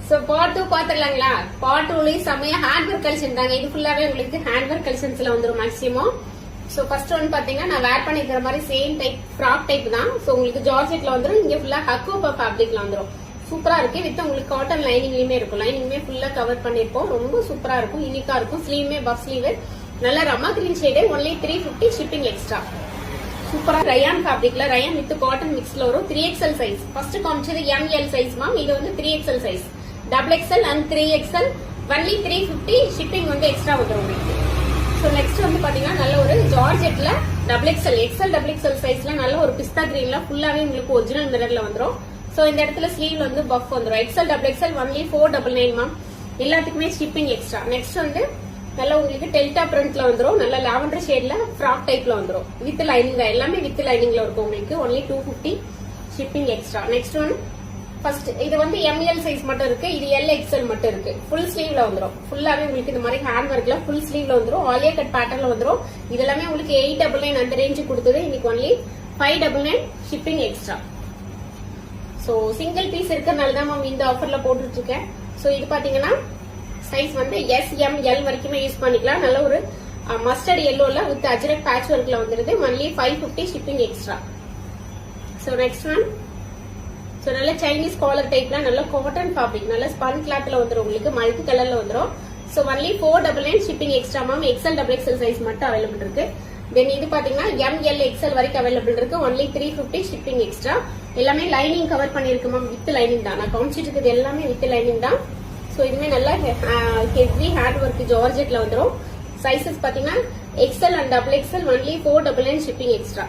So part 2 பாத்துடலாங்களா? Part 2லயே செமையா hand work collection தாங்க. இது ஃபுல்லாவே உங்களுக்கு ஹேண்ட் ஒர்க் கலெக்ஷன்ஸ்ல வந்துரும் மேக்ஸிமம். சோ ஃபர்ஸ்ட் ஒன் பாத்தீங்கன்னா நான் வேர் பண்ணிக்கிற மாதிரி சேம் டைப் ஃப்ராக் டைப் தான். சோ உங்களுக்கு ஜார்ஜெட்ல வந்துரும். இங்க ஃபுல்லா ஹக்கோபா ஃபேப்ரிக்ல வந்துரும். சூப்பரா இருக்கு. வித் உங்களுக்கு காட்டன் லைனிங்லயுமே இருக்கும். லைனிங்குமே ஃபுல்லா கவர் பண்ணிருப்போம். ரொம்ப சூப்பரா இருக்கும். யூனிக்கா இருக்கும். ஸ்லீவுமே பஃப் ஸ்லீவ். நல்ல Rama green shade. Only 350 shipping extra. சூப்பரா ரயான் ஃபேப்ரிக்ல ரயான் வித் காட்டன் மிக்ஸ்ல வரும். 3XL size. ஃபர்ஸ்ட் காமிச்சது ML சைஸ் மேம். இது வந்து 3XL size. XXL and 3XL only 350 shipping வந்து எக்ஸ்ட்ரா வந்துரும் உங்களுக்கு. சோ நெக்ஸ்ட் வந்து பாத்தீங்கன்னா நல்ல ஒரு ஜார்ஜெட்ல XXL சைஸ்ல நல்ல ஒரு பிஸ்தா கிரீன்ல ஃபுல்லாவே உங்களுக்கு ஒரிஜினல் மிரர்ல வந்துரும். சோ இந்த இடத்துல ஸ்லீவ்ல வந்து பஃப் வந்துரும். XXL only 499 ma'am. எல்லாத்துக்குமே ஷிப்பிங் எக்ஸ்ட்ரா. நெக்ஸ்ட் வந்து நல்ல உங்களுக்கு டெல்டா பிரிண்ட்ல வந்துரும். நல்ல லாவெண்டர் ஷேட்ல ஃப்ராக் டைப்ல வந்துரும். வித் லைனிங் தான். எல்லாமே வித் லைனிங்ல இருக்கும் உங்களுக்கு. only 250 shipping extra. Next one first இது வந்து ML சைஸ் மட்டும் இருக்கு. இது LXL மட்டும் இருக்கு. ஃபுல் ஸ்லீவ்ல வந்துரும். ஃபுல்லாவே உங்களுக்கு இந்த மாதிரி ஹேண்ட் ஒர்க்ல ஃபுல் ஸ்லீவ்ல வந்துரும். ஆலியா கட் பேட்டர்ன்ல வந்துரும். இதெல்லாமே உங்களுக்கு 899 அந்த ரேஞ்ச் கொடுத்தது. இன்னைக்கு only 599 shipping extra. So single piece இருக்கறனால தான் மேம் இந்த ஆஃபர்ல போட்டுட்டு இருக்கேன். சோ இது பாத்தீங்கன்னா சைஸ் வந்து SML வரைக்குமே யூஸ் பண்ணிக்கலாம். நல்ல ஒரு மஸ்டர்ட் எல்லோல வித் அஜ்ரக் பேட்ச் ஒர்க்ல வந்துருது. only 550 shipping extra. So next one so நல்ல சைனீஸ் காலர் டைப்ல நல்ல காட்டன் ஃபேப்ரிக் நல்ல ஸ்பன் கிளாத்ல வந்துரும். உங்களுக்கு மல்டி கலர்ல வந்துரும். So only 499 shipping extra ma'am. XXL size மட்டும் அவைலபிள் இருக்கு. தென் இது பாத்தீங்கன்னா ML XL வரைக்கும் அவைலபிள் இருக்கு. only 350 shipping extra. எல்லாமே லைனிங் கவர் பண்ணிருக்கு மேம். வித் லைனிங் தான். நான் காமிச்சிட்டு இருக்கிறது எல்லாமே வித் லைனிங் தான். சோ இதுமே நல்ல ஹெவி ஹேண்ட் ஒர்க் ஜார்ஜெட்ல வந்துரும். சைசஸ் பாத்தீங்கன்னா XL and XXL only 499 shipping extra.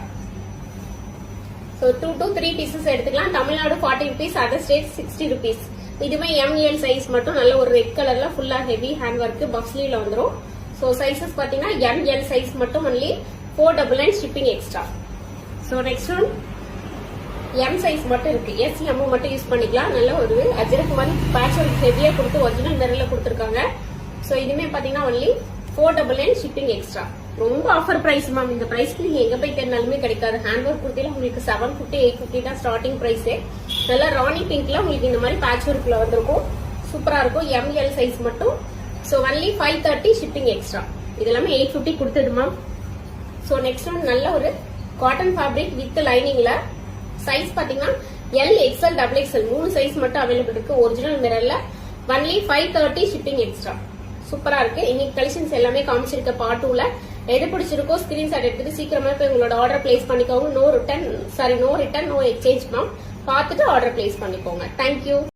So 2 to 3 pieces எடுத்துக்கலாம். Tamil Nadu 40 rupees, other state 60 rupees. இதுமே ML சைஸ் மட்டும் நல்ல ஒரு ரெட் கலர்ல ஃபுல்லா ஹெவி ஹேண்ட் ஒர்க் பஃப் ஸ்லீவ்ல வந்துரும். சோ சைசஸ் பாத்தீங்கன்னா ML சைஸ் மட்டும் only 499 shipping extra. So next one M size மட்டும் இருக்கு. SM மட்டும் யூஸ் பண்ணிக்கலாம். நல்ல ஒரு அஜரக் மாதிரி பேட்ச் ஒர்க் ஹெவியா கொடுத்து ஒரிஜினல் மிரர்ல கொடுத்திருக்காங்க. சோ இதுமே பாத்தீங்கன்னா only 499 ஷிப்பிங் எக்ஸ்ட்ரா. ரொம்ப ஆஃபர் பிரைஸ் மேம். இந்த பிரைஸ்க்கு நீங்க எங்க போய் தேடினாலுமே கிடைக்காது. ஹேண்ட் ஒர்க் குர்த்தில உங்களுக்கு 750 850 தான் ஸ்டார்டிங் பிரைஸ். நல்லா ராணி பிங்க்ல உங்களுக்கு இந்த மாதிரி பேட்ச் ஒர்க்ல வந்திருக்கும். சூப்பரா இருக்கும். ML சைஸ் மட்டும். So only 530 shipping extra. இதெல்லாமே 850 கொடுத்தது மேம். சோ நெக்ஸ்ட் ஒன் நல்ல ஒரு காட்டன் ஃபேப்ரிக் வித் லைனிங்ல சைஸ் பாத்தீங்கன்னா LXL XXL 3 சைஸ் மட்டும் அவைலபிள் இருக்கு. ஒரிஜினல் மிரர்ல only 530 ஷிப்பிங் எக்ஸ்ட்ரா. சூப்பரா இருக்கு. இன்னைக்கு கலெக்ஷன்ஸ் எல்லாமே காமிச்சிருக்க பார்ட் 2ல எது பிடிச்சிருக்கோ ஸ்கிரீன்ஷாட் எடுத்துட்டு சீக்கிரமா போய் உங்களோட ஆர்டர் பிளேஸ் பண்ணிக்கோங்க. No return no exchange ma'am. பார்த்துட்டு ஆர்டர் பிளேஸ் பண்ணிக்கோங்க. தேங்க்யூ.